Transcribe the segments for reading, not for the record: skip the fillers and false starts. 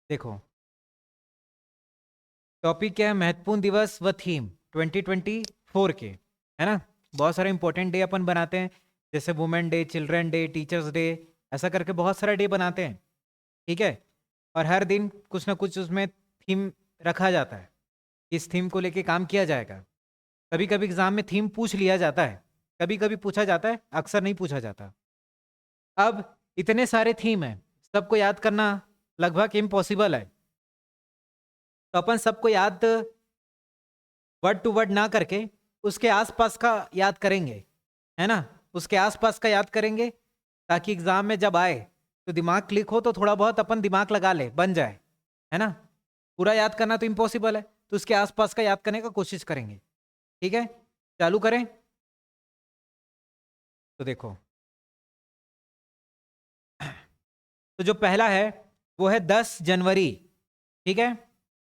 देखो, टॉपिक क्या है? महत्वपूर्ण दिवस व थीम 2024 के, है ना। बहुत सारे इंपॉर्टेंट डे अपन बनाते हैं, जैसे women day, children day, teachers day, ऐसा करके बहुत सारे डे बनाते हैं। ठीक है। और हर दिन कुछ ना कुछ उसमें थीम रखा जाता है, इस थीम को लेके काम किया जाएगा। कभी कभी एग्जाम में थीम पूछ लिया जाता है, कभी कभी पूछा जाता है, अक्सर नहीं पूछा जाता। अब इतने सारे थीम है, सबको याद करना लगभग इम्पॉसिबल है। तो अपन सबको याद वर्ड टू वर्ड ना करके उसके आसपास का याद करेंगे, है ना। उसके आसपास का याद करेंगे ताकि एग्जाम में जब आए तो दिमाग क्लिक हो, तो थोड़ा बहुत अपन दिमाग लगा ले, बन जाए, है ना। पूरा याद करना तो इम्पॉसिबल है, तो उसके आसपास का याद करने का कोशिश करेंगे। ठीक है, चालू करें। तो देखो, तो जो पहला है वो है 10 जनवरी। ठीक है,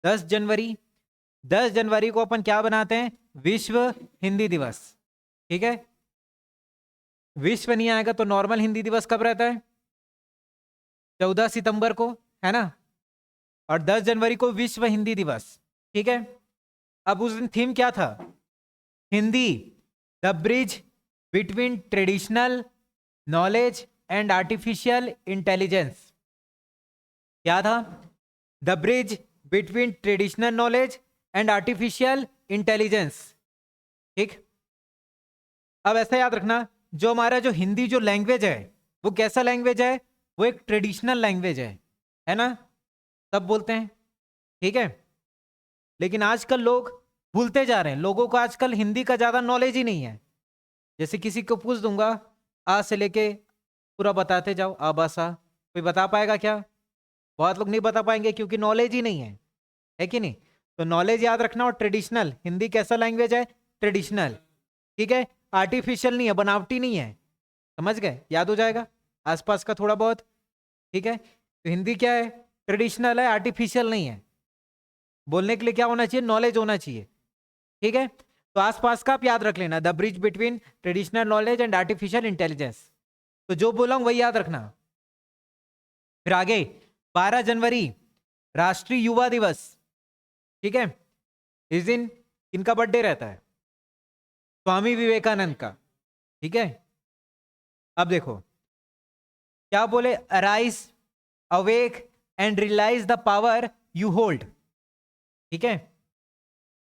10 जनवरी। 10 जनवरी को अपन क्या बनाते हैं? विश्व हिंदी दिवस। ठीक है, विश्व नहीं आएगा तो नॉर्मल हिंदी दिवस कब रहता है? 14 सितंबर को, है ना। और 10 जनवरी को विश्व हिंदी दिवस। ठीक है। अब उस दिन थीम क्या था? Hindi, the bridge between traditional knowledge and artificial intelligence. क्या था? The bridge between traditional knowledge and artificial intelligence. ठीक। अब ऐसा याद रखना, जो हमारा जो हिंदी जो लैंग्वेज है वो कैसा लैंग्वेज है? वो एक ट्रेडिशनल लैंग्वेज है ना। सब बोलते हैं, ठीक है। लेकिन आजकल लोग भूलते जा रहे हैं, लोगों को आजकल हिंदी का ज्यादा नॉलेज ही नहीं है। जैसे किसी को पूछ दूंगा आ से लेके पूरा बताते जाओ, आ बासा, कोई बता पाएगा क्या? बहुत लोग नहीं बता पाएंगे क्योंकि नॉलेज ही नहीं है कि नहीं। तो नॉलेज याद रखना। और ट्रेडिशनल, हिंदी कैसा लैंग्वेज है? ट्रेडिशनल। ठीक है, आर्टिफिशियल नहीं है, बनावटी नहीं है। समझ गए? याद हो जाएगा आसपास का थोड़ा बहुत। ठीक है, तो हिंदी क्या है? ट्रेडिशनल है, आर्टिफिशियल नहीं है। बोलने के लिए क्या होना चाहिए? नॉलेज होना चाहिए। ठीक है, तो आसपास का आप याद रख लेना, the bridge between traditional knowledge and artificial intelligence. तो जो बोला हूं वही याद रखना। फिर आगे, 12 जनवरी राष्ट्रीय युवा दिवस। ठीक है, इस दिन किनका बर्थडे रहता है? स्वामी विवेकानंद का। ठीक है। अब देखो क्या बोले? Arise, awake and realise the power you hold. ठीक है,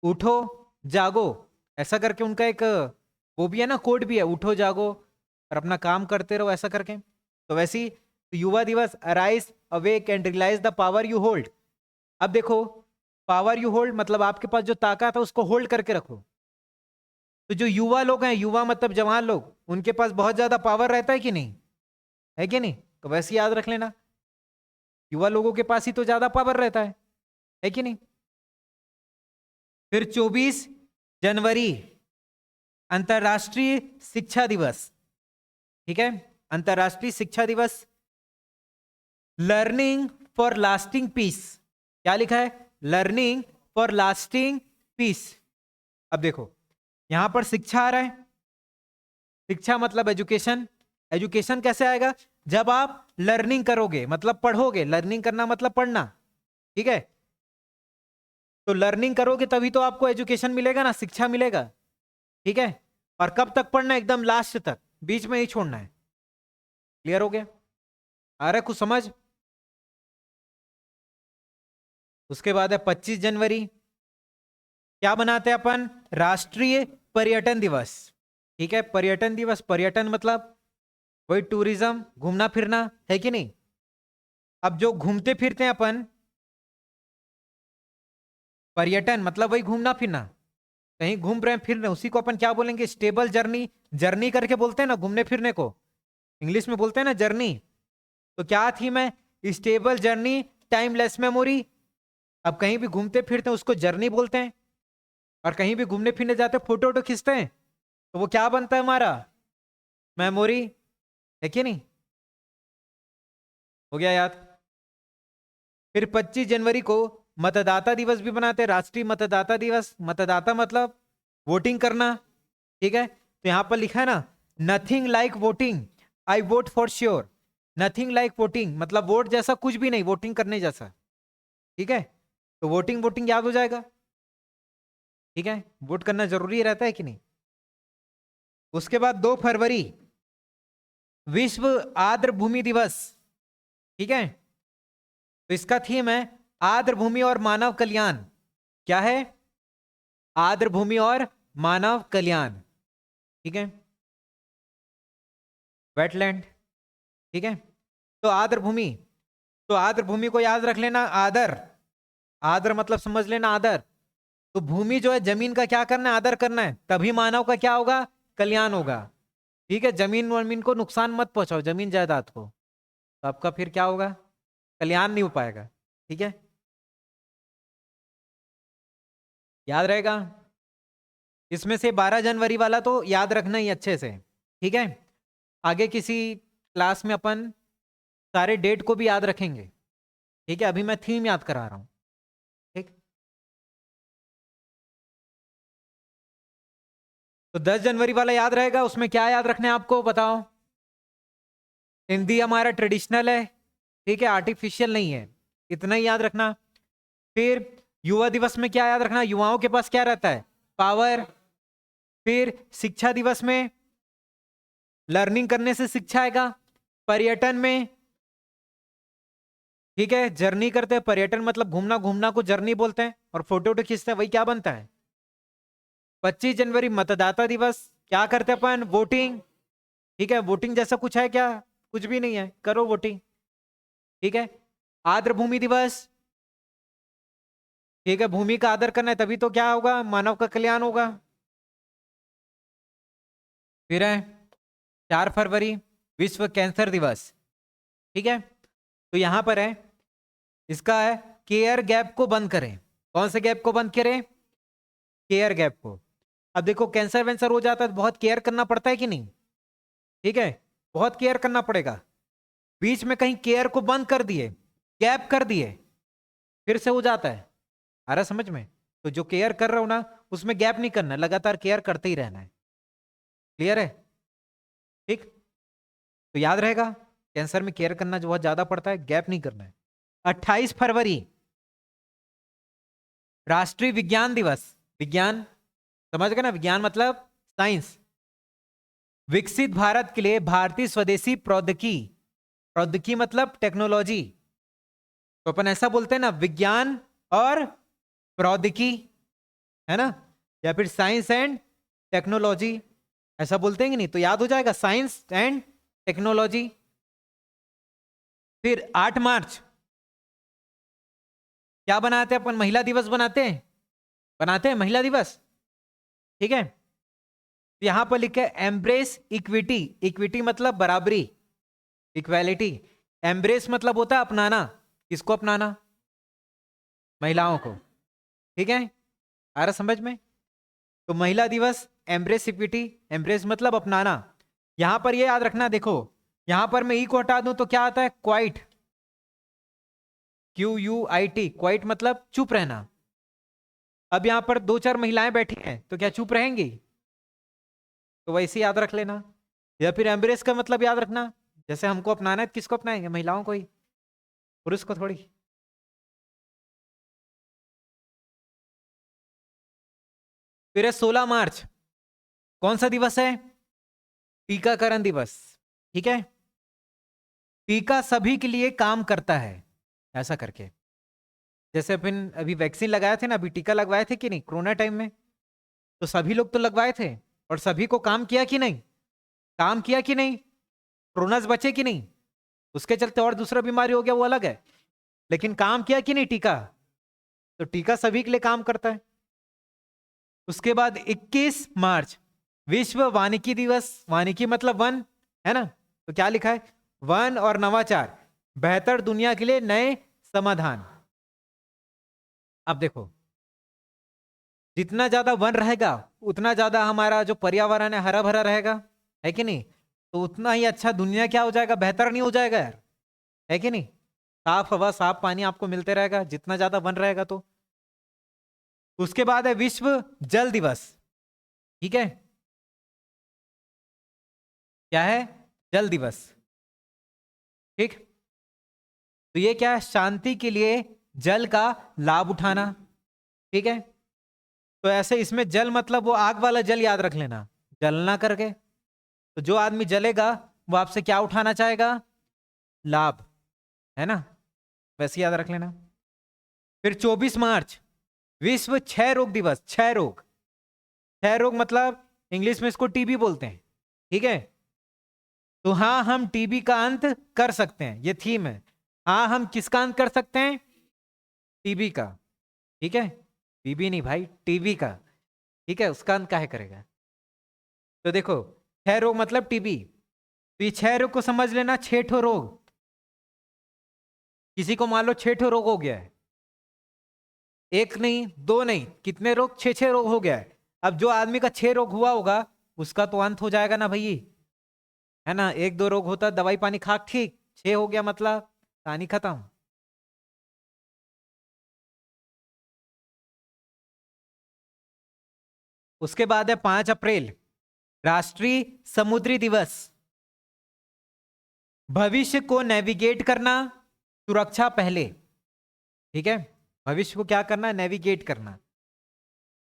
उठो, जागो, ऐसा करके उनका एक वो भी है ना, कोड भी है, उठो जागो और अपना काम करते रहो, ऐसा करके। तो वैसे ही तो युवा दिवस, arise awake and realise the power you hold. अब देखो, पावर यू होल्ड मतलब आपके पास जो ताकत है उसको होल्ड करके रखो। तो जो युवा लोग हैं, युवा मतलब जवान लोग, उनके पास बहुत ज्यादा पावर रहता है कि नहीं? है कि नहीं? तो वैसे याद रख लेना, युवा लोगों के पास ही तो ज्यादा पावर रहता है कि नहीं। फिर 24 जनवरी अंतरराष्ट्रीय शिक्षा दिवस। ठीक है, अंतरराष्ट्रीय शिक्षा दिवस। Learning for lasting peace. क्या लिखा है? Learning for lasting peace. अब देखो, यहां पर शिक्षा आ रहा है, शिक्षा मतलब एजुकेशन। एजुकेशन कैसे आएगा? जब आप लर्निंग करोगे मतलब पढ़ोगे, लर्निंग करना मतलब पढ़ना। ठीक है, तो लर्निंग करोगे तभी तो आपको एजुकेशन मिलेगा ना, शिक्षा मिलेगा। ठीक है, और कब तक पढ़ना? एकदम लास्ट तक, बीच में नहीं छोड़ना है। क्लियर हो गया? आ रहा है कुछ समझ? उसके बाद है 25 जनवरी। क्या बनाते हैं अपन? राष्ट्रीय पर्यटन दिवस। ठीक है, पर्यटन दिवस, पर्यटन मतलब वही टूरिज्म, घूमना फिरना, है कि नहीं। अब जो घूमते फिरते हैं अपन, पर्यटन मतलब वही घूमना फिरना, कहीं घूम रहे हैं फिर रहे हैं, उसी को अपन क्या बोलेंगे? Stable journey. जर्नी करके बोलते हैं ना घूमने फिरने को, इंग्लिश में बोलते हैं ना जर्नी। तो क्या थीम है? Stable journey, timeless memory. अब कहीं भी घूमते फिरते हैं उसको जर्नी बोलते हैं, और कहीं भी घूमने फिरने जाते हैं, फोटो वोटो खींचते हैं, तो वो क्या बनता है हमारा? मेमोरी। है कि नहीं? हो गया याद? फिर 25 जनवरी को मतदाता दिवस भी बनाते हैं, राष्ट्रीय मतदाता दिवस। मतदाता मतलब वोटिंग करना। ठीक है, तो यहां पर लिखा है ना, nothing like voting, I vote for sure. Nothing like voting मतलब वोट जैसा कुछ भी नहीं, वोटिंग करने जैसा। ठीक है, तो वोटिंग वोटिंग याद हो जाएगा। ठीक है, वोट करना जरूरी रहता है कि नहीं। उसके बाद 2 फरवरी विश्व आर्द्र भूमि दिवस। ठीक है, तो इसका थीम है आर्द्र भूमि और मानव कल्याण। क्या है? आर्द्र भूमि और मानव कल्याण। ठीक है, वेटलैंड। ठीक है, तो आर्द्र भूमि, तो आर्द्र भूमि को याद रख लेना, आदर। आदर मतलब समझ लेना आदर। तो भूमि जो है, जमीन का क्या करना है? आदर करना है, तभी मानव का क्या होगा? कल्याण होगा। ठीक है, जमीन वमीन को नुकसान मत पहुंचाओ, जमीन जायदाद को, तो आपका फिर क्या होगा? कल्याण नहीं हो पाएगा। ठीक है, याद रहेगा। इसमें से 12 जनवरी वाला तो याद रखना ही अच्छे से। ठीक है, आगे किसी क्लास में अपन सारे डेट को भी याद रखेंगे। ठीक है, अभी मैं थीम याद करा रहा हूं। ठीक, तो 10 जनवरी वाला याद रहेगा, उसमें क्या याद रखना है आपको बताओ? हिंदी हमारा ट्रेडिशनल है। ठीक है, आर्टिफिशियल नहीं है, इतना ही याद रखना। फिर युवा दिवस में क्या याद रखना? युवाओं के पास क्या रहता है? पावर। फिर शिक्षा दिवस में लर्निंग करने से शिक्षा आएगा। पर्यटन में, ठीक है, जर्नी करते हैं, पर्यटन मतलब घूमना, घूमना को जर्नी बोलते हैं, और फोटो वोटो खींचते हैं, वही क्या बनता है? 25 जनवरी मतदाता दिवस। क्या करते हैं अपन? वोटिंग। ठीक है, वोटिंग जैसा कुछ है क्या? कुछ भी नहीं है, करो वोटिंग। ठीक है, आर्द्र भूमि दिवस। ठीक है, भूमि का आदर करना है, तभी तो क्या होगा? मानव का कल्याण होगा। फिर है 4 फरवरी विश्व कैंसर दिवस। ठीक है, तो यहां पर है, इसका है केयर गैप को बंद करें। कौन से गैप को बंद करें? केयर गैप को। अब देखो, कैंसर वैंसर हो जाता है तो बहुत केयर करना पड़ता है कि नहीं? ठीक है, बहुत केयर करना पड़ेगा। बीच में कहीं केयर को बंद कर दिए, गैप कर दिए, फिर से हो जाता है। आ रहा समझ में? तो जो केयर कर रहे हो ना, उसमें गैप नहीं करना, लगातार केयर करते ही रहना है। क्लियर है? ठीक, तो याद रहेगा, कैंसर में केयर करना जो बहुत ज्यादा पड़ता है, गैप नहीं करना है। 28 फरवरी राष्ट्रीय विज्ञान दिवस। विज्ञान समझ गए ना? विज्ञान मतलब साइंस। विकसित भारत के लिए भारतीय स्वदेशी प्रौद्योगिकी। प्रौद्योगिकी मतलब टेक्नोलॉजी, तो अपन ऐसा बोलते हैं ना, विज्ञान और प्रौद्योगिकी, है ना, या फिर साइंस एंड टेक्नोलॉजी, ऐसा बोलते हैं कि नहीं? तो याद हो जाएगा, साइंस एंड टेक्नोलॉजी। फिर 8 मार्च क्या बनाते हैं अपन? महिला दिवस बनाते हैं, बनाते हैं महिला दिवस। ठीक है, तो यहां पर लिखे एम्ब्रेस इक्विटी। इक्विटी मतलब बराबरी, इक्वालिटी। एम्ब्रेस मतलब होता है अपनाना। किसको अपनाना? महिलाओं को। ठीक है, आ रहा समझ में? तो महिला दिवस, एम्ब्रेस इक्विटी। एम्ब्रेस मतलब अपनाना। यहां पर ये याद रखना, देखो यहां पर मैं ई को हटा दूं तो क्या आता है? क्वाइट। QUIT, क्वाइट मतलब चुप रहना। अब यहां पर 2-4 महिलाएं बैठी हैं, तो क्या चुप रहेंगी? तो वैसे याद रख लेना। या फिर एम्ब्रेस का मतलब याद रखना, जैसे हमको अपनाना है तो किसको अपनाएंगे? महिलाओं को ही, पुरुष को थोड़ी। फिर है 16 मार्च, कौन सा दिवस है? टीकाकरण दिवस। ठीक है, टीका सभी के लिए काम करता है, ऐसा करके। जैसे अपन अभी वैक्सीन लगाए थे ना, अभी टीका लगवाए थे कि नहीं कोरोना टाइम में? तो सभी लोग तो लगवाए थे, और सभी को काम किया कि नहीं? काम किया कि नहीं? कोरोना से बचे कि नहीं? उसके चलते और दूसरा बीमारी हो गया, वो अलग है, लेकिन काम किया कि नहीं टीका? तो टीका सभी के लिए काम करता है। उसके बाद 21 मार्च विश्व वानिकी दिवस। वानिकी मतलब वन, है ना? तो क्या लिखा है? वन और नवाचार, बेहतर दुनिया के लिए नए समाधान। अब देखो, जितना ज्यादा वन रहेगा, उतना ज्यादा हमारा जो पर्यावरण है हरा भरा रहेगा, है कि नहीं? तो उतना ही अच्छा दुनिया क्या हो जाएगा? बेहतर नहीं हो जाएगा यार, है कि नहीं? साफ हवा, साफ पानी आपको मिलते रहेगा जितना ज्यादा वन रहेगा तो। उसके बाद है विश्व जल दिवस। ठीक है, क्या है? जल दिवस। ठीक, तो ये क्या है? शांति के लिए जल का लाभ उठाना। ठीक है, तो ऐसे इसमें जल मतलब वो आग वाला जल याद रख लेना, जलना करके। तो जो आदमी जलेगा वो आपसे क्या उठाना चाहेगा? लाभ, है ना, वैसे याद रख लेना। फिर 24 मार्च विश्व क्षय रोग दिवस। क्षय रोग, क्षय रोग मतलब इंग्लिश में इसको टीबी बोलते हैं। ठीक है, तो हाँ हम टीबी का अंत कर सकते हैं, ये थीम है। हाँ हम किसका अंत कर सकते हैं? टीबी का। ठीक है, टीबी नहीं भाई, टीबी का। ठीक है, उसका अंत काहे करेगा? तो देखो, क्षय रोग मतलब टीबी। तो ये क्षय रोग को समझ लेना, 6 रोग। किसी को मान लो 6 रोग हो गया है, एक नहीं दो नहीं, कितने रोग? 6 रोग हो गया है। अब जो आदमी का 6 रोग हुआ होगा उसका तो अंत हो जाएगा ना भाई, है ना। 1 2 रोग होता, दवाई पानी खा ठीक, 6 हो गया मतलब कहानी खत्म। उसके बाद है 5 अप्रैल, राष्ट्रीय समुद्री दिवस। भविष्य को नेविगेट करना, सुरक्षा पहले। ठीक है, भविष्य को क्या करना? नेविगेट करना।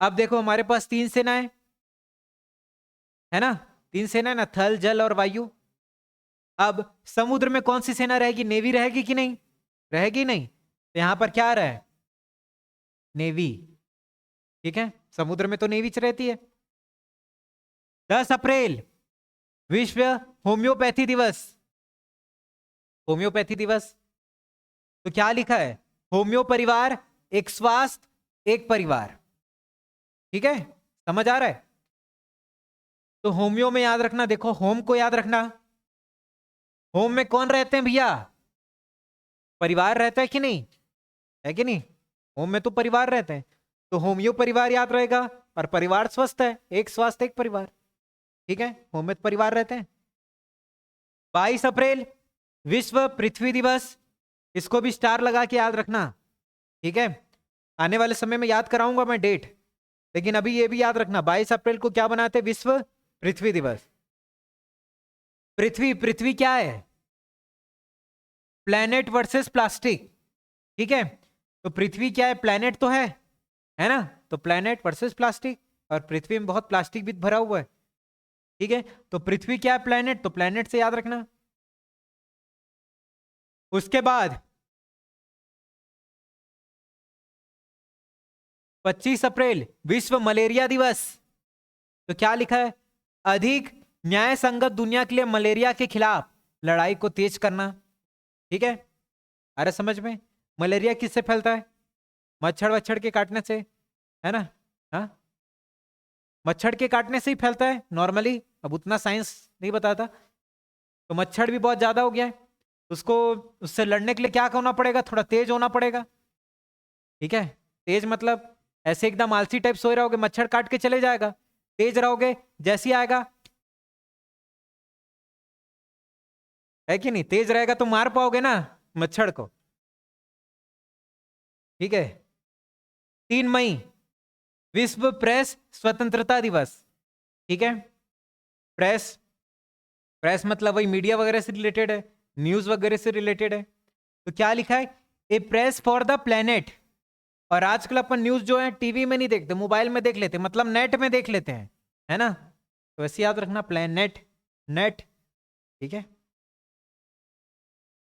अब देखो हमारे पास 3 सेनाएं है ना, 3 सेनाएं ना, थल जल और वायु। अब समुद्र में कौन सी सेना रहेगी? नेवी रहेगी कि नहीं? रहेगी नहीं, तो यहां पर क्या रहा है? नेवी। ठीक है, समुद्र में तो नेवी रहती है। 10 अप्रैल विश्व होम्योपैथी दिवस। होम्योपैथी दिवस, तो क्या लिखा है? होम्यो परिवार, एक स्वास्थ्य एक परिवार। ठीक है, समझ आ रहा है? तो होम्यो में याद रखना, देखो होम को याद रखना। होम में कौन रहते हैं भैया? परिवार रहता है कि नहीं? है कि नहीं? होम में तो परिवार रहते हैं, तो होम्यो परिवार याद रहेगा। और परिवार स्वस्थ है, एक स्वास्थ्य एक परिवार। ठीक है, होम में तो परिवार रहते हैं। 22 अप्रैल विश्व पृथ्वी दिवस, इसको भी स्टार लगा के याद रखना। ठीक है, आने वाले समय में याद कराऊंगा मैं डेट, लेकिन अभी ये भी याद रखना 22 अप्रैल को क्या बनाते? विश्व पृथ्वी दिवस। पृथ्वी, पृथ्वी क्या है? Planet versus plastic. ठीक है, तो पृथ्वी क्या है? प्लेनेट तो है ना, तो प्लेनेट वर्सेस प्लास्टिक, और पृथ्वी में बहुत प्लास्टिक भी भरा हुआ है। ठीक है, तो पृथ्वी क्या है? प्लेनेट, तो प्लेनेट से याद रखना। उसके बाद 25 अप्रैल विश्व मलेरिया दिवस। तो क्या लिखा है? अधिक न्याय संगत दुनिया के लिए मलेरिया के खिलाफ लड़ाई को तेज करना। ठीक है, अरे समझ में, मलेरिया किससे फैलता है? मच्छर वच्छर के काटने से, है ना। हाँ, मच्छर के काटने से ही फैलता है नॉर्मली, अब उतना साइंस नहीं बताता। तो मच्छर भी बहुत ज्यादा हो गया है, उसको, उससे लड़ने के लिए क्या होना पड़ेगा? थोड़ा तेज होना पड़ेगा। ठीक है, तेज मतलब ऐसे एकदम आलसी टाइप सोए रहोगे मच्छर काट के चले जाएगा। तेज रहोगे, जैसे ही आएगा, है कि नहीं, तेज रहेगा तो मार पाओगे ना मच्छर को। ठीक है, 3 मई विश्व प्रेस स्वतंत्रता दिवस। ठीक है, प्रेस, प्रेस मतलब वही मीडिया वगैरह से रिलेटेड है, न्यूज वगैरह से रिलेटेड है। तो क्या लिखा है? ए प्रेस फॉर द प्लेनेट। और आजकल अपन न्यूज जो है टीवी में नहीं देखते, मोबाइल में देख लेते, मतलब नेट में देख लेते हैं, है ना। तो वैसे याद रखना, प्लेनेट, नेट। ठीक है,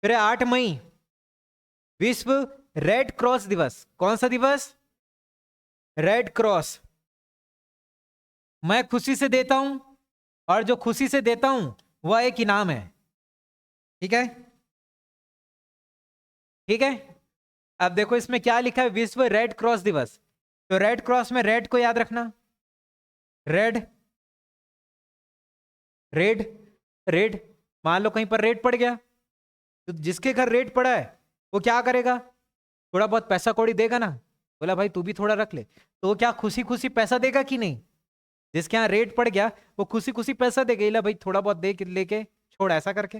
फिर 8 मई विश्व रेड क्रॉस दिवस। कौन सा दिवस? Red cross. मैं खुशी से देता हूं, और जो खुशी से देता हूं वह एक इनाम है। ठीक है, ठीक है। अब देखो इसमें क्या लिखा है? विश्व रेड क्रॉस दिवस। तो रेड क्रॉस में रेड को याद रखना, रेड, रेड, रेड। मान लो कहीं पर रेड पड़ गया, तो जिसके घर रेड पड़ा है वो क्या करेगा? थोड़ा बहुत पैसा कौड़ी देगा ना, बोला भाई तू भी थोड़ा रख ले, तो वो क्या खुशी खुशी पैसा देगा कि नहीं? जिसके यहाँ रेट पड़ गया वो खुशी खुशी पैसा देगा, ला भाई थोड़ा बहुत दे के लेके छोड़, ऐसा करके।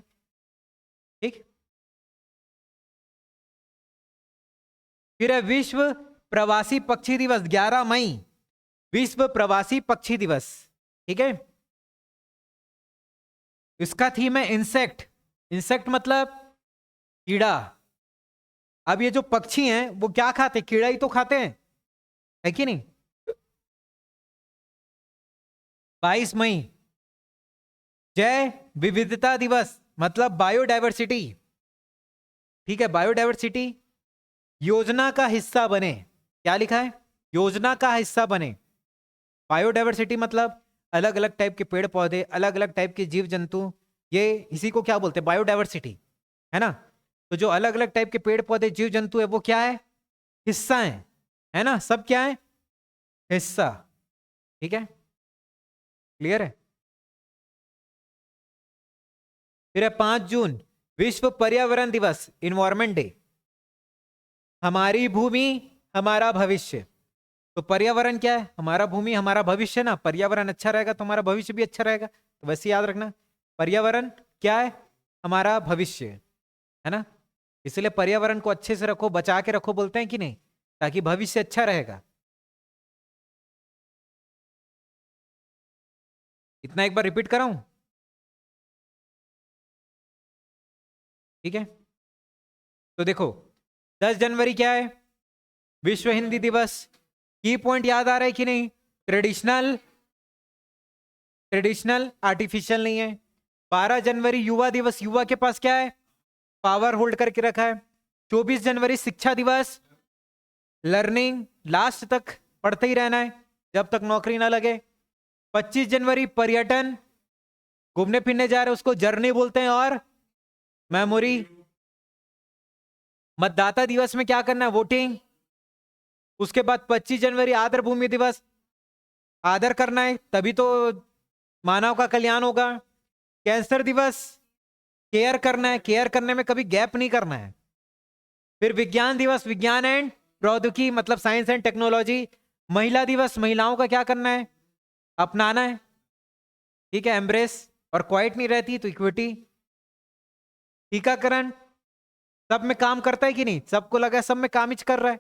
ठीक, फिर है विश्व प्रवासी पक्षी दिवस, 11 मई विश्व प्रवासी पक्षी दिवस। ठीक है, इसका थीम है इंसेक्ट। इंसेक्ट मतलब कीड़ा। अब ये जो पक्षी हैं वो क्या खाते, कीड़ा ही तो खाते हैं, है कि नहीं। 22 मई जय विविधता दिवस, मतलब बायोडायवर्सिटी, ठीक है, बायोडायवर्सिटी। योजना का हिस्सा बने, क्या लिखा है, योजना का हिस्सा बने। बायोडायवर्सिटी मतलब अलग अलग टाइप के पेड़ पौधे, अलग अलग टाइप के जीव जंतु, ये इसी को क्या बोलते हैं, बायोडायवर्सिटी, है ना। तो जो अलग अलग टाइप के पेड़ पौधे जीव जंतु है वो क्या है, हिस्सा है ना, सब क्या है, हिस्सा, ठीक है, क्लियर है। फिर है 5 जून विश्व पर्यावरण दिवस, इन्वायरमेंट डे। हमारी भूमि हमारा भविष्य, तो पर्यावरण क्या है, हमारा भूमि हमारा भविष्य ना, पर्यावरण अच्छा रहेगा तो हमारा भविष्य भी अच्छा रहेगा, तो वैसे याद रखना, पर्यावरण क्या है, हमारा भविष्य, है ना। इसलिए पर्यावरण को अच्छे से रखो, बचा के रखो, बोलते हैं कि नहीं, ताकि भविष्य अच्छा रहेगा। इतना एक बार रिपीट कराऊं, ठीक है। तो देखो 10 जनवरी क्या है, विश्व हिंदी दिवस। की पॉइंट याद आ रहा है कि नहीं, ट्रेडिशनल, ट्रेडिशनल आर्टिफिशियल नहीं है। 12 जनवरी युवा दिवस, युवा के पास क्या है, पावर होल्ड करके रखा है। 24 जनवरी शिक्षा दिवस, लर्निंग लास्ट तक पढ़ते ही रहना है जब तक नौकरी ना लगे। 25 जनवरी पर्यटन, घूमने फिरने जा रहे उसको जर्नी बोलते हैं, और मेमोरी। मतदाता दिवस में क्या करना है, वोटिंग। उसके बाद 25 जनवरी आदर भूमि दिवस, आदर करना है तभी तो मानव का कल्याण होगा। कैंसर दिवस, केयर करना है, केयर करने में कभी गैप नहीं करना है। फिर विज्ञान दिवस, विज्ञान एंड प्रौद्योगिकी मतलब साइंस एंड टेक्नोलॉजी। महिला दिवस, महिलाओं का क्या करना है, अपनाना है, ठीक है, एम्ब्रेस, और क्वाइट नहीं रहती तो इक्विटी। टीकाकरण, सब में काम करता है कि नहीं, सबको लगा सब में काम ही कर रहा है।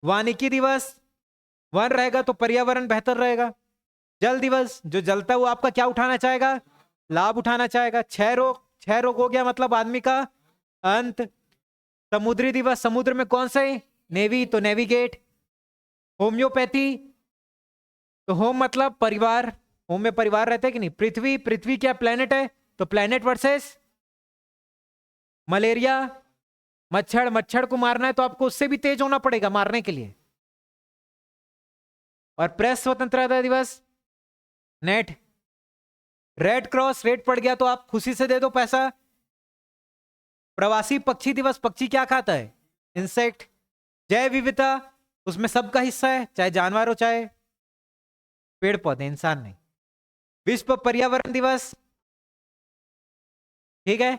वानिकी दिवस, वन रहेगा तो पर्यावरण बेहतर रहेगा। जल दिवस, जो जलता है वो आपका क्या उठाना चाहेगा, लाभ उठाना चाहेगा। क्षय रोग, क्षय रोग हो गया मतलब आदमी का अंत। समुद्री दिवस, समुद्र में कौन सा है, नेवी, तो नेविगेट। होम्योपैथी, तो होम मतलब परिवार, होम में परिवार रहता है कि नहीं। पृथ्वी, पृथ्वी क्या प्लेनेट है, तो प्लेनेट वर्सेस मलेरिया, मच्छर, मच्छर को मारना है तो आपको उससे भी तेज होना पड़ेगा मारने के लिए। और प्रेस स्वतंत्रता दिवस, नेट। रेड क्रॉस, रेड पड़ गया तो आप खुशी से दे दो पैसा। प्रवासी पक्षी दिवस, पक्षी क्या खाता है, इंसेक्ट। जैव विविधता, उसमें सबका हिस्सा है, चाहे जानवर हो चाहे पेड़ पौधे, इंसान नहीं। विश्व पर्यावरण दिवस, ठीक है।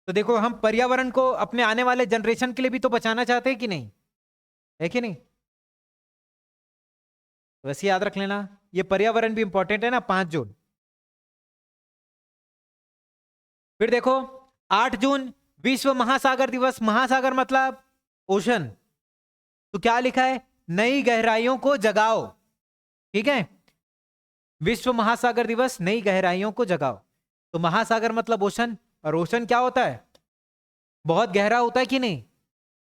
तो देखो हम पर्यावरण को अपने आने वाले जनरेशन के लिए भी तो बचाना चाहते हैं कि नहीं, है कि नहीं, वैसे याद रख लेना, ये पर्यावरण भी इंपॉर्टेंट है ना, 5 जून। फिर देखो 8 जून विश्व महासागर दिवस, महासागर मतलब ओशन, तो क्या लिखा है, नई गहराइयों को जगाओ, ठीक है। विश्व महासागर दिवस, नई गहराइयों को जगाओ, तो महासागर मतलब ओशन, और ओशन क्या होता है, बहुत गहरा होता है कि नहीं,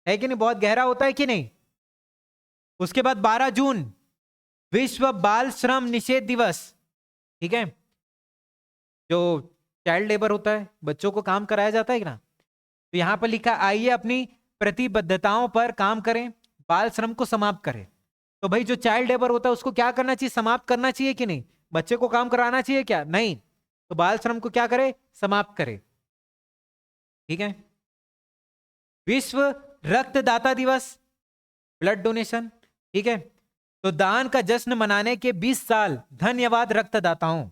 है कि नहीं, बहुत गहरा होता है कि नहीं। उसके बाद 12 जून विश्व बाल श्रम निषेध दिवस, ठीक है। जो चाइल्ड लेबर होता है, बच्चों को काम कराया जाता है कि ना, तो यहां पर लिखा आइए अपनी प्रतिबद्धताओं पर काम करें, बाल श्रम को समाप्त करें। तो भाई जो चाइल्ड लेबर होता है उसको क्या करना चाहिए, समाप्त करना चाहिए कि नहीं, बच्चे को काम कराना चाहिए क्या, नहीं, तो बाल श्रम को क्या करे, समाप्त करे, ठीक है। विश्व रक्तदाता दिवस, ब्लड डोनेशन, ठीक है। तो दान का जश्न मनाने के 20 साल, धन्यवाद रक्तदाताओं,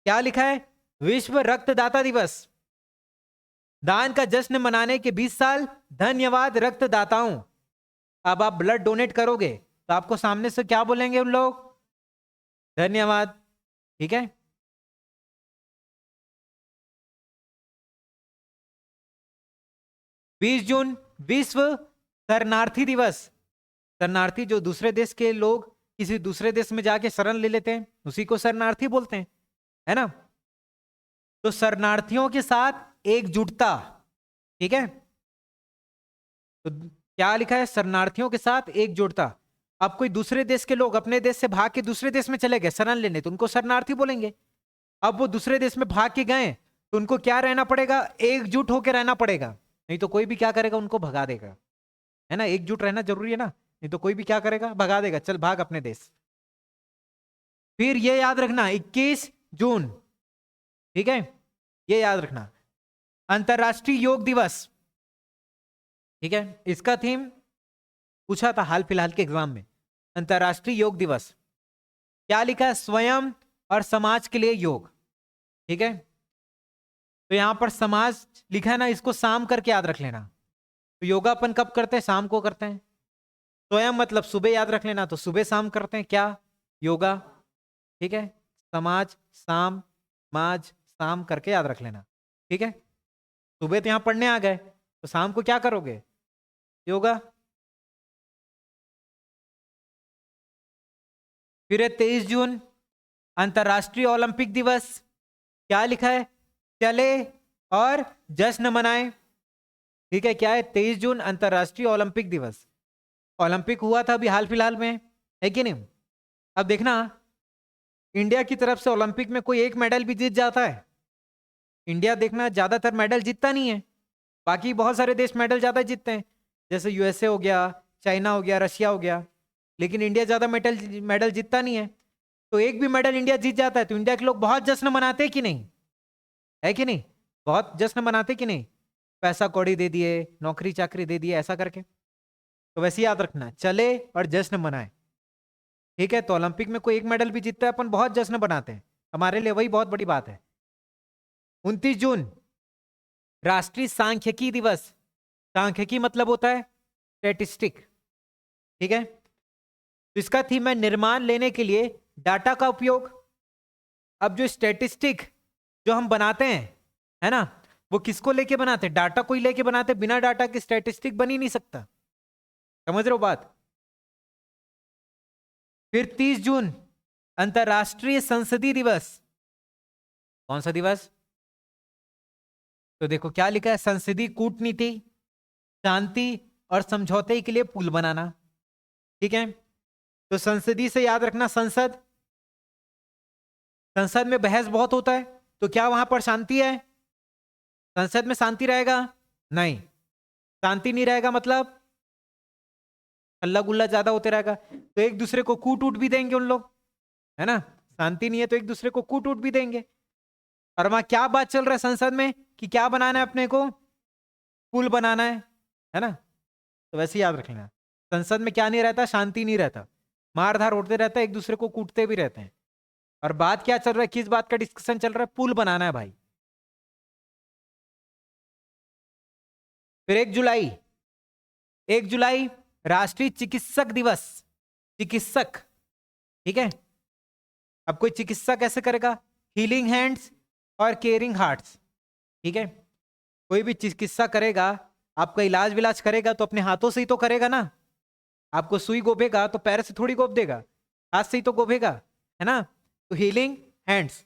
क्या लिखा है, विश्व रक्तदाता दिवस, दान का जश्न मनाने के 20 साल, धन्यवाद रक्तदाताओं। अब आप ब्लड डोनेट करोगे तो आपको सामने से क्या बोलेंगे उन लोग, धन्यवाद, ठीक है। 20 जून विश्व शरणार्थी दिवस, शरणार्थी जो दूसरे देश के लोग किसी दूसरे देश में जाके शरण ले लेते हैं उसी को शरणार्थी बोलते हैं, है ना। तो शरणार्थियों के साथ एकजुटता, ठीक है, तो क्या लिखा है, शरणार्थियों के साथ एकजुटता। अब कोई दूसरे देश के लोग अपने देश से भाग के दूसरे देश में चले गए शरण लेने, तो उनको शरणार्थी बोलेंगे। अब वो दूसरे देश में भाग के गए तो उनको क्या रहना पड़ेगा, एकजुट होकर रहना पड़ेगा, नहीं तो कोई भी क्या करेगा, उनको भगा देगा, है ना। एकजुट रहना जरूरी है ना, नहीं तो कोई भी क्या करेगा, भगा देगा, चल भाग अपने देश। फिर ये याद रखना 21 जून, ठीक है, ये याद रखना, अंतरराष्ट्रीय योग दिवस, ठीक है। इसका थीम पूछा था हाल फिलहाल के एग्जाम में, अंतरराष्ट्रीय योग दिवस। क्या लिखा है, स्वयं और समाज के लिए योग, ठीक है। तो यहां पर समाज लिखा है ना, इसको शाम करके याद रख लेना। तो योगा अपन कब करते हैं, शाम को करते हैं। स्वयं मतलब सुबह याद रख लेना, तो सुबह शाम करते हैं क्या, योगा, ठीक है। समाज शाम, माज शाम करके याद रख लेना, ठीक है। सुबह तो यहां पढ़ने आ गए, तो शाम को क्या करोगे, योगा। फिर है 23 जून, अंतरराष्ट्रीय ओलंपिक दिवस। क्या लिखा है, चले और जश्न मनाएं, ठीक है। क्या है, 23 जून अंतरराष्ट्रीय ओलंपिक दिवस। ओलंपिक हुआ था अभी हाल फिलहाल में, है कि नहीं। अब देखना, इंडिया की तरफ से ओलंपिक में कोई एक मेडल भी जीत जाता है। इंडिया देखना ज्यादातर मेडल जीतता नहीं है, बाकी बहुत सारे देश मेडल ज्यादा जीतते हैं, जैसे यूएसए हो गया, चाइना हो गया, रशिया हो गया, लेकिन इंडिया ज्यादा मेडल मेडल जीतता नहीं है। तो एक भी मेडल इंडिया जीत जाता है तो इंडिया के लोग बहुत जश्न मनाते हैं कि नहीं, है कि नहीं, बहुत जश्न मनाते कि नहीं, पैसा कौड़ी दे दिए, नौकरी चाकरी दे दिए, ऐसा करके। तो वैसे याद रखना, चले और जश्न मनाए, ठीक है। तो ओलंपिक में कोई एक मेडल भी जीतता है, अपन बहुत जश्न मनाते हैं, हमारे लिए वही बहुत बड़ी बात है। 29 जून राष्ट्रीय सांख्यिकी दिवस। सांख्यिकी मतलब होता है स्टैटिस्टिक, ठीक है। तो इसका थीम है निर्माण लेने के लिए डाटा का उपयोग। अब जो स्टैटिस्टिक जो हम बनाते हैं, है ना, वो किसको लेके बनाते हैं, डाटा कोई लेके बनाते हैं, बिना डाटा के स्टैटिस्टिक बन ही नहीं सकता, समझ रहे हो बात। फिर 30 जून अंतरराष्ट्रीय संसदीय दिवस। कौन सा दिवस, तो देखो क्या लिखा है, संसदीय कूटनीति, शांति और समझौते के लिए पुल बनाना, ठीक है। तो संसदीय से याद रखना, संसद, संसद में बहस बहुत होता है, तो क्या वहां पर शांति है, संसद में शांति रहेगा, नहीं, शांति नहीं रहेगा मतलब हल्ला गुल्ला ज्यादा होते रहेगा, तो एक दूसरे को कूट उट भी देंगे उन लोग, है ना। शांति नहीं है तो एक दूसरे को कूट उट भी देंगे। और वहां क्या बात चल रहा है संसद में, कि क्या बनाना है अपने को, पुल बनाना है ना। तो वैसे याद रख लेना, संसद में क्या नहीं रहता, शांति नहीं रहता, मारधार होते रहता है, एक दूसरे को कूटते भी रहते हैं। और बात क्या चल रहा है, किस बात का डिस्कशन चल रहा है, पुल बनाना है भाई। फिर 1 जुलाई, 1 जुलाई राष्ट्रीय चिकित्सक दिवस, चिकित्सक, ठीक है। अब कोई चिकित्सा कैसे करेगा, हीलिंग हैंड्स और केयरिंग हार्ट्स, ठीक है। कोई भी चिकित्सा करेगा, आपका इलाज विलाज करेगा तो अपने हाथों से ही तो करेगा ना। आपको सुई गोभेगा तो पैर से थोड़ी गोभ देगा, हाथ से ही तो गोभेगा, है ना। तो हीलिंग हैंड्स।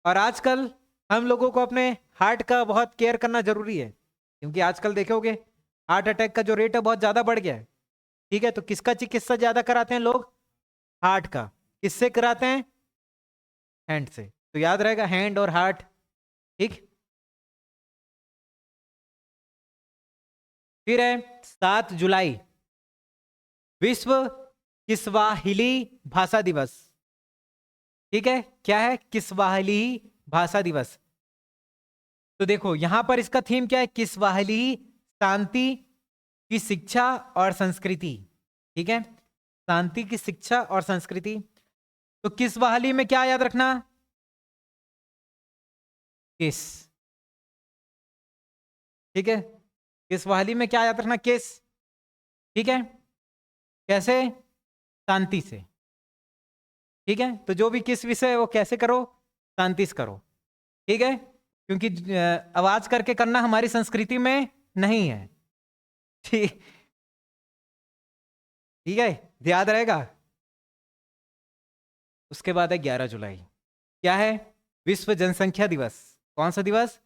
और आजकल हम लोगों को अपने हार्ट का बहुत केयर करना जरूरी है, क्योंकि आजकल देखोगे हार्ट अटैक का जो रेट है बहुत ज्यादा बढ़ गया है, ठीक है। तो किसका चिकित्सा ज्यादा कराते हैं लोग, हार्ट का। किससे कराते हैं, हैंड से, तो याद रहेगा हैंड और हार्ट, ठीक। फिर है 7 जुलाई, विश्व किस्वाहिली भाषा दिवस, ठीक है। क्या है, किस्वाहिली भाषा दिवस। तो देखो यहां पर इसका थीम क्या है, किस्वाहिली शांति की शिक्षा और संस्कृति, ठीक है, शांति की शिक्षा और संस्कृति। तो किस्वाहिली में क्या याद रखना, किस, ठीक है। किस्वाहिली में क्या याद रखना, किस, ठीक है। कैसे, शांति से, ठीक है। तो जो भी किस विषय है वो कैसे करो, शांति से करो, ठीक है। क्योंकि आवाज करके करना हमारी संस्कृति में नहीं है, ठीक, ठीक है, याद रहेगा। उसके बाद है 11 जुलाई, क्या है, विश्व जनसंख्या दिवस। कौन सा दिवस,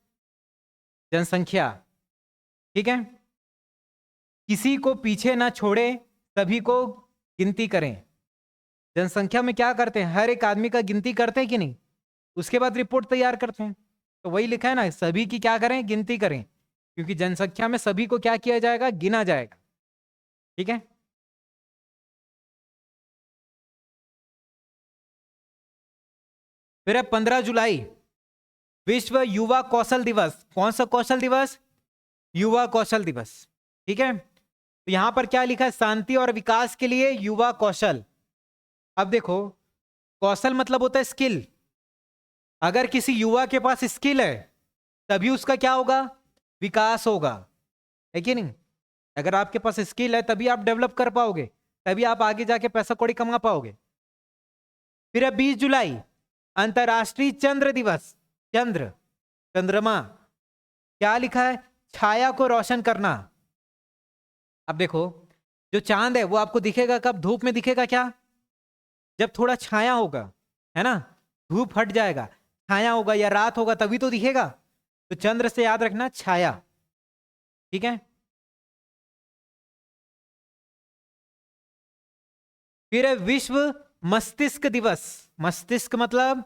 जनसंख्या, ठीक है। किसी को पीछे ना छोड़े, सभी को गिनती करें। जनसंख्या में क्या करते हैं, हर एक आदमी का गिनती करते हैं कि नहीं, उसके बाद रिपोर्ट तैयार करते हैं। तो वही लिखा है ना, सभी की क्या करें, गिनती करें, क्योंकि जनसंख्या में सभी को क्या किया जाएगा, गिना जाएगा। ठीक है। फिर 15 जुलाई विश्व युवा कौशल दिवस। कौन सा कौशल दिवस, युवा कौशल दिवस। ठीक है। तो यहां पर क्या लिखा है, शांति और विकास के लिए युवा कौशल। अब देखो, कौशल मतलब होता है स्किल। अगर किसी युवा के पास स्किल है तभी उसका क्या होगा, विकास होगा, है कि नहीं। अगर आपके पास स्किल है तभी आप डेवलप कर पाओगे, तभी आप आगे जाके पैसा कौड़ी कमा पाओगे। फिर है 20 जुलाई अंतरराष्ट्रीय चंद्र दिवस। चंद्र, चंद्रमा, क्या लिखा है, छाया को रोशन करना। अब देखो, जो चांद है वो आपको दिखेगा कब, धूप में दिखेगा क्या, जब थोड़ा छाया होगा, है ना। धूप हट जाएगा, छाया होगा या रात होगा तभी तो दिखेगा। तो चंद्र से याद रखना छाया। ठीक है। फिर है विश्व मस्तिष्क दिवस। मस्तिष्क मतलब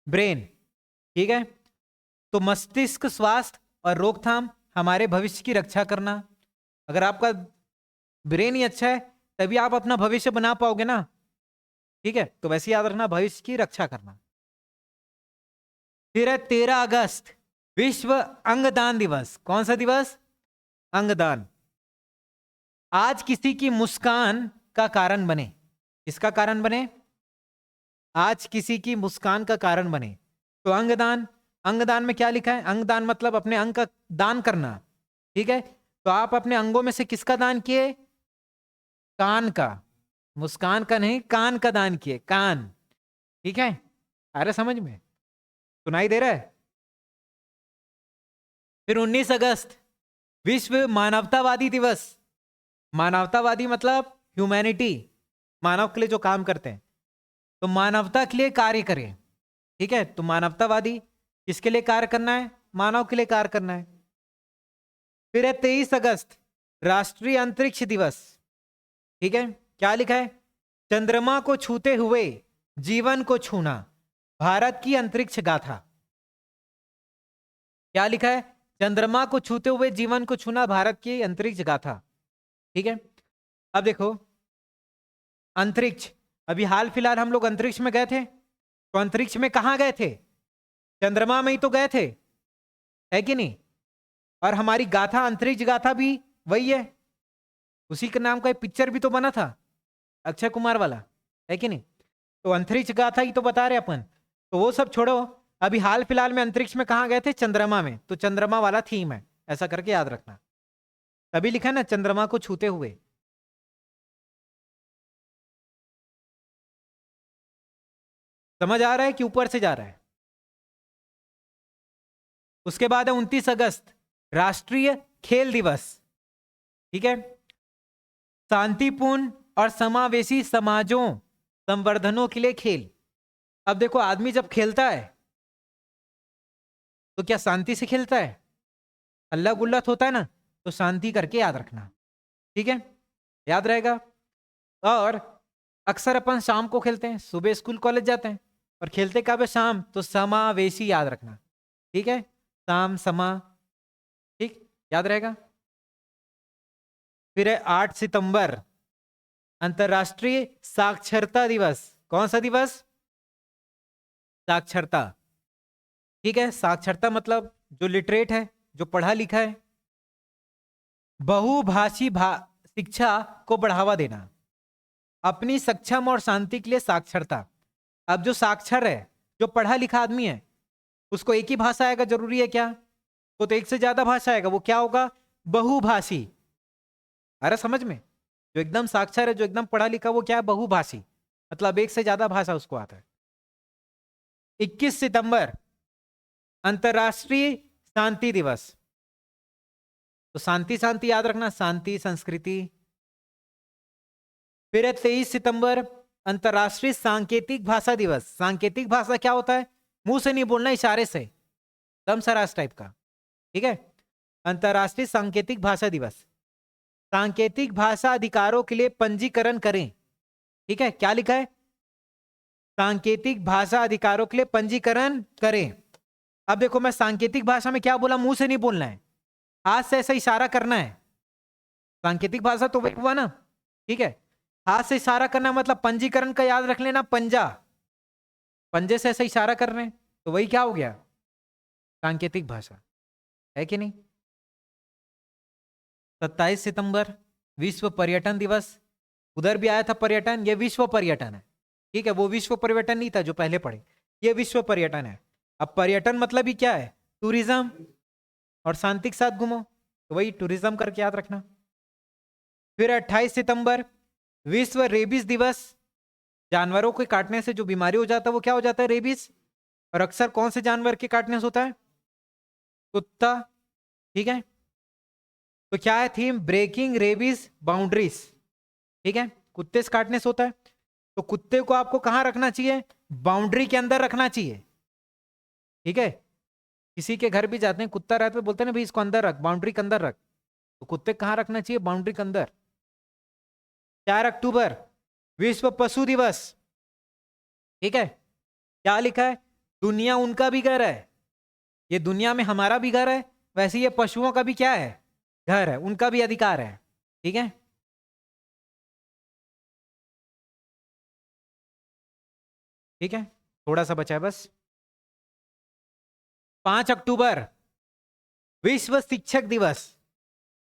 ब्रेन। ठीक है। तो मस्तिष्क स्वास्थ्य और रोकथाम, हमारे भविष्य की रक्षा करना। अगर आपका ब्रेन ही अच्छा है तभी आप अपना भविष्य बना पाओगे ना। ठीक है, तो वैसे याद रखना, भविष्य की रक्षा करना। फिर है 13 अगस्त विश्व अंगदान दिवस। कौन सा दिवस, अंगदान। आज किसी की मुस्कान का कारण बने। किसका कारण बने, आज किसी की मुस्कान का कारण बने। तो अंगदान, अंगदान में क्या लिखा है, अंगदान मतलब अपने अंग का दान करना। ठीक है। तो आप अपने अंगों में से किसका दान किए, कान का, मुस्कान का नहीं, कान का दान किए, कान। ठीक है, अरे समझ में, सुनाई दे रहा है। फिर 19 अगस्त विश्व मानवतावादी दिवस। मानवतावादी मतलब ह्यूमैनिटी, मानव के लिए जो काम करते हैं, तो मानवता के लिए कार्य करें। ठीक है। तो मानवतावादी किसके लिए कार्य करना है, मानव के लिए कार्य करना है। फिर है 23 अगस्त राष्ट्रीय अंतरिक्ष दिवस। ठीक है, क्या लिखा है, चंद्रमा को छूते हुए जीवन को छूना, भारत की अंतरिक्ष गाथा। क्या लिखा है, चंद्रमा को छूते हुए जीवन को छूना, भारत की अंतरिक्ष गाथा। ठीक है। अब देखो, अंतरिक्ष, अभी हाल फिलहाल हम लोग अंतरिक्ष में गए थे। तो अंतरिक्ष में कहां गए थे, चंद्रमा में ही तो गए थे, है कि नहीं। और हमारी गाथा, अंतरिक्ष गाथा भी वही है, उसी के नाम का एक पिक्चर भी तो बना था, अक्षय कुमार वाला, है कि नहीं। तो अंतरिक्ष गाथा ही तो बता रहे अपन। तो वो सब छोड़ो, अभी हाल फिलहाल में अंतरिक्ष में कहां गए थे, चंद्रमा में। तो चंद्रमा वाला थीम है, ऐसा करके याद रखना। तभी लिखा है ना, चंद्रमा को छूते हुए। समझ आ रहा है कि ऊपर से जा रहा है। उसके बाद है 29 अगस्त राष्ट्रीय खेल दिवस। ठीक है। शांतिपूर्ण और समावेशी समाजों संवर्धनों के लिए खेल। अब देखो, आदमी जब खेलता है तो क्या शांति से खेलता है, अल्लाह गुल्लत होता है ना, तो शांति करके याद रखना। ठीक है, याद रहेगा। और अक्सर अपन शाम को खेलते हैं, सुबह स्कूल कॉलेज जाते हैं, और खेलते कब है, शाम। तो समावेशी याद रखना। ठीक है, शाम समा, ठीक, याद रहेगा। फिर है 8 सितंबर अंतरराष्ट्रीय साक्षरता दिवस। कौन सा दिवस, साक्षरता। ठीक है, साक्षरता मतलब जो लिटरेट है, जो पढ़ा लिखा है। बहुभाषी शिक्षा को बढ़ावा देना, अपनी सक्षम और शांति के लिए साक्षरता। अब जो साक्षर है, जो पढ़ा लिखा आदमी है, उसको एक ही भाषा आएगा जरूरी है क्या, वो तो एक से ज्यादा भाषा आएगा, वो क्या होगा, बहुभाषी। अरे समझ में, जो एकदम साक्षर है, जो एकदम पढ़ा लिखा, वो क्या है, बहुभाषी, मतलब एक से ज्यादा भाषा उसको आता है। 21 सितंबर अंतरराष्ट्रीय शांति दिवस। तो शांति शांति याद रखना, शांति संस्कृति। फिर है 23 सितंबर अंतरराष्ट्रीय सांकेतिक भाषा दिवस। सांकेतिक भाषा क्या होता है, मुंह से नहीं बोलना, इशारे से, दम सरास टाइप का। ठीक है, अंतरराष्ट्रीय सांकेतिक भाषा दिवस। सांकेतिक भाषा अधिकारों के लिए पंजीकरण करें। ठीक है, क्या लिखा है? सांकेतिक भाषा अधिकारों के लिए पंजीकरण करें। अब देखो, मैं सांकेतिक भाषा में क्या बोला, मुंह से नहीं बोलना है, हाथ से ऐसा इशारा करना है। सांकेतिक भाषा तो वही हुआ ना, ठीक है, हाथ से इशारा करना, मतलब पंजीकरण का याद रख लेना, पंजा, पंजे से ऐसा इशारा कर रहे हैं, तो वही क्या हो गया, सांकेतिक भाषा, है कि नहीं। 27 सितंबर विश्व पर्यटन दिवस, उधर भी आया था पर्यटन, ये विश्व पर्यटन है, ठीक है, वो विश्व पर्यटन नहीं था जो पहले पढ़े, ये विश्व पर्यटन है। अब पर्यटन मतलब ही क्या है, टूरिज्म, और शांति के साथ घूमो, तो वही टूरिज्म करके याद रखना। फिर 28 सितंबर विश्व रेबीज दिवस, जानवरों के काटने से जो बीमारी हो जाता है वो क्या हो जाता है, रेबीज, और अक्सर कौन से जानवर के काटने से होता है, कुत्ता, ठीक है। तो क्या है थीम, ब्रेकिंग रेबीज बाउंड्रीज, ठीक है, कुत्ते से काटने से होता है, तो कुत्ते को आपको कहां रखना चाहिए, बाउंड्री के अंदर रखना चाहिए, ठीक है। किसी के घर भी जाते हैं, कुत्ता रहता है, बोलते हैं ना भाई इसको अंदर रख, बाउंड्री के अंदर रख, तो कुत्ते कहां रखना चाहिए, बाउंड्री के अंदर। 4 अक्टूबर विश्व पशु दिवस, ठीक है, क्या लिखा है, दुनिया उनका भी घर है, ये दुनिया में हमारा भी घर है, वैसे ये पशुओं का भी क्या है, घर है, उनका भी अधिकार है, ठीक है। ठीक है, थोड़ा सा बचा है बस। 5 अक्टूबर विश्व शिक्षक दिवस,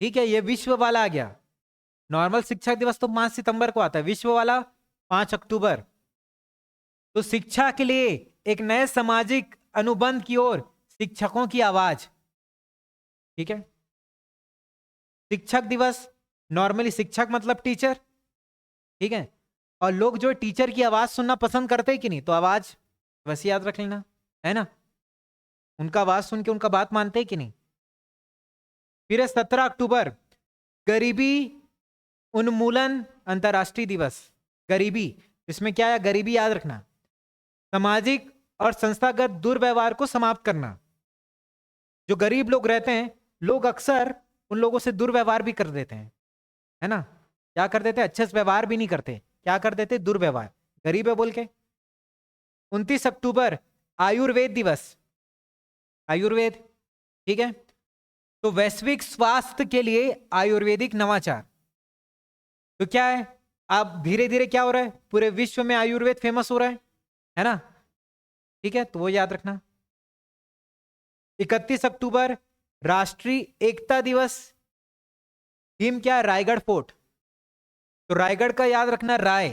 ठीक है, ये विश्व वाला आ गया, नॉर्मल शिक्षक दिवस तो 5 सितंबर को आता है, विश्व वाला 5 अक्टूबर। तो शिक्षा के लिए एक नए सामाजिक अनुबंध की ओर, शिक्षकों की आवाज, ठीक है। शिक्षक दिवस, नॉर्मली शिक्षक मतलब टीचर, ठीक है, और लोग जो टीचर की आवाज सुनना पसंद करते हैं कि नहीं, तो आवाज वैसे याद रख लेना, है ना, उनका आवाज सुन के उनका बात मानते हैं कि नहीं। फिर 17 अक्टूबर गरीबी उन्मूलन अंतर्राष्ट्रीय दिवस, गरीबी, इसमें क्या है, गरीबी याद रखना, सामाजिक और संस्थागत दुर्व्यवहार को समाप्त करना। जो गरीब लोग रहते हैं, लोग अक्सर उन लोगों से दुर्व्यवहार भी कर देते हैं, है ना, क्या कर देते हैं, अच्छे से व्यवहार भी नहीं करते, क्या कर देते, दुर्व्यवहार, गरीब है बोल के। 29 अक्टूबर आयुर्वेद दिवस, आयुर्वेद, ठीक है, तो वैश्विक स्वास्थ्य के लिए आयुर्वेदिक नवाचार, तो क्या है, अब धीरे धीरे क्या हो रहा है, पूरे विश्व में आयुर्वेद फेमस हो रहा है ना, ठीक है, तो वो याद रखना। 31 अक्टूबर राष्ट्रीय एकता दिवस, थीम क्या है, रायगढ़ फोर्ट, तो रायगढ़ का याद रखना, राय,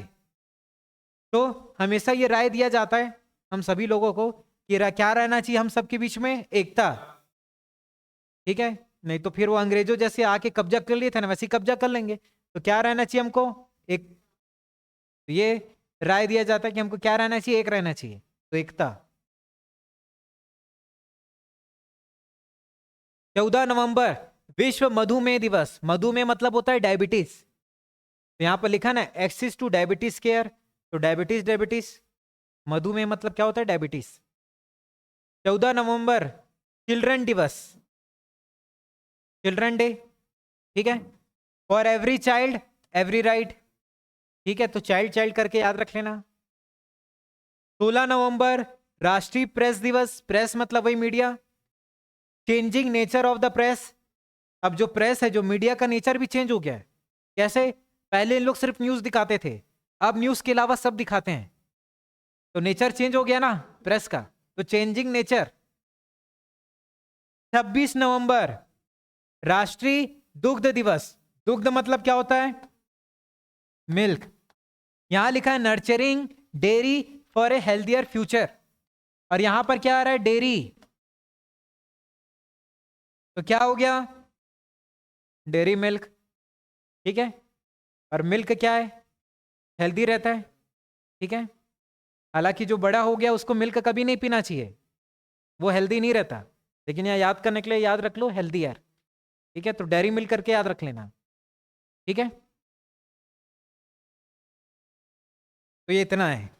तो हमेशा ये राय दिया जाता है हम सभी लोगों को कि क्या रहना चाहिए हम सबके बीच में, एकता, ठीक है, नहीं तो फिर वो अंग्रेजों जैसे आके कब्जा कर लिए थे ना, वैसे ही कब्जा कर लेंगे, तो क्या रहना चाहिए हमको, एक, तो ये राय दिया जाता है कि हमको क्या रहना चाहिए, एक रहना चाहिए, तो एकता। 14 नवंबर विश्व मधुमेह दिवस, मधुमेह मतलब होता है डायबिटीज, तो यहां पर लिखा ना एक्सेस टू डायबिटीज केयर, तो डायबिटीज डायबिटीज, मधुमेह मतलब क्या होता है, डायबिटीज। 14 नवंबर चिल्ड्रन दिवस, चिल्ड्रन डे, ठीक है, for every child every right, ठीक है, तो चाइल्ड चाइल्ड करके याद रख लेना। 16 नवंबर राष्ट्रीय प्रेस दिवस, प्रेस मतलब वही media, changing nature of the press, अब जो प्रेस है, जो मीडिया का नेचर भी चेंज हो गया है, कैसे, पहले इन लोग सिर्फ न्यूज दिखाते थे, अब न्यूज के अलावा सब दिखाते हैं, तो नेचर चेंज हो गया ना प्रेस का, तो चेंजिंग नेचर। 26 नवंबर राष्ट्रीय दुग्ध दिवस, दुग्ध मतलब क्या होता है, मिल्क, यहां लिखा है nurturing dairy for a healthier future, और यहां पर क्या आ रहा है, डेयरी, तो क्या हो गया, डेयरी मिल्क, ठीक है, और मिल्क क्या है, हेल्दी रहता है, ठीक है, हालांकि जो बड़ा हो गया उसको मिल्क कभी नहीं पीना चाहिए, वो हेल्दी नहीं रहता, लेकिन यहाँ याद करने के लिए याद रख लो हेल्दी यार, ठीक है, तो डेयरी मिल्क करके याद रख लेना, ठीक है, तो ये इतना है।